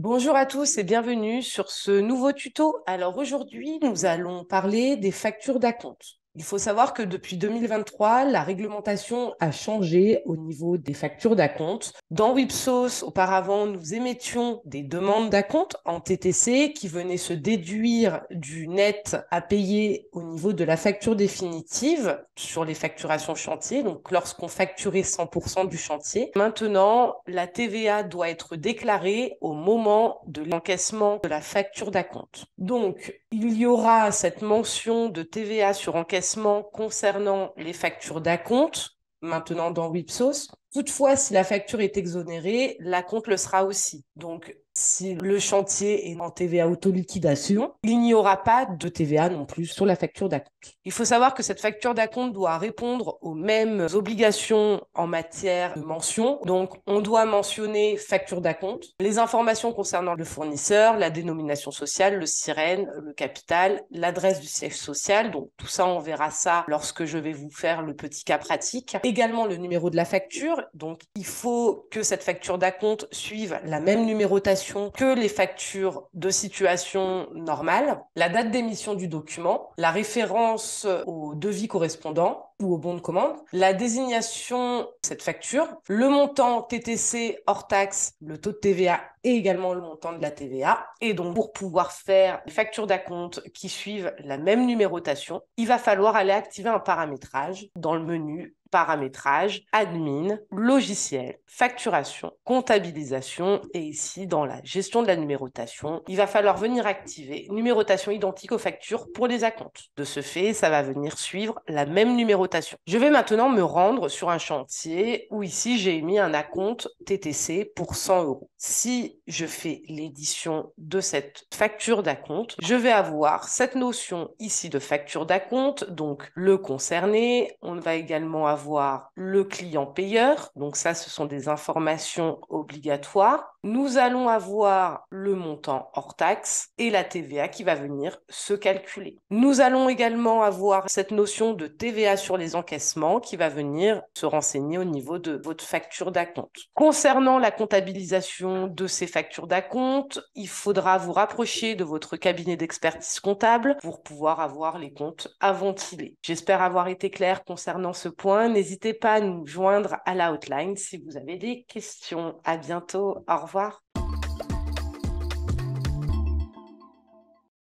Bonjour à tous et bienvenue sur ce nouveau tuto. Alors aujourd'hui, nous allons parler des factures d'acompte. Il faut savoir que depuis 2023, la réglementation a changé au niveau des factures d'acompte. Dans Wipsos, auparavant, nous émettions des demandes d'acompte en TTC qui venaient se déduire du net à payer au niveau de la facture définitive sur les facturations chantier, donc lorsqu'on facturait 100% du chantier. Maintenant, la TVA doit être déclarée au moment de l'encaissement de la facture d'acompte. Donc, il y aura cette mention de TVA sur encaissement concernant les factures d'acompte, maintenant dans Wipsos. Toutefois, si la facture est exonérée, l'acompte le sera aussi. Donc, si le chantier est en TVA auto-liquidation, il n'y aura pas de TVA non plus sur la facture d'acompte. Il faut savoir que cette facture d'acompte doit répondre aux mêmes obligations en matière de mention. Donc, on doit mentionner facture d'acompte, les informations concernant le fournisseur, la dénomination sociale, le SIREN, le capital, l'adresse du siège social. Donc, tout ça, on verra ça lorsque je vais vous faire le petit cas pratique. Également, le numéro de la facture. Donc, il faut que cette facture d'acompte suive la même numérotation que les factures de situation normale, la date d'émission du document, la référence au devis correspondant ou au bon de commande, la désignation de cette facture, le montant TTC hors taxe, le taux de TVA et également le montant de la TVA. Et donc, pour pouvoir faire des factures d'acompte qui suivent la même numérotation, il va falloir aller activer un paramétrage dans le menu paramétrage, admin, logiciel, facturation, comptabilisation et ici dans la gestion de la numérotation, il va falloir venir activer numérotation identique aux factures pour les acomptes. De ce fait, ça va venir suivre la même numérotation. Je vais maintenant me rendre sur un chantier où ici j'ai mis un acompte TTC pour 100 euros. Si je fais l'édition de cette facture d'acompte, je vais avoir cette notion ici de facture d'acompte, donc le concerné. On va également avoir le client payeur. Donc ça, ce sont des informations obligatoires. Nous allons avoir le montant hors taxe et la TVA qui va venir se calculer. Nous allons également avoir cette notion de TVA sur les encaissements qui va venir se renseigner au niveau de votre facture d'acompte. Concernant la comptabilisation de ces factures d'acompte, il faudra vous rapprocher de votre cabinet d'expertise comptable pour pouvoir avoir les comptes à ventiler. J'espère avoir été claire concernant ce point. N'hésitez pas à nous joindre à la hotline si vous avez des questions. À bientôt. Au revoir.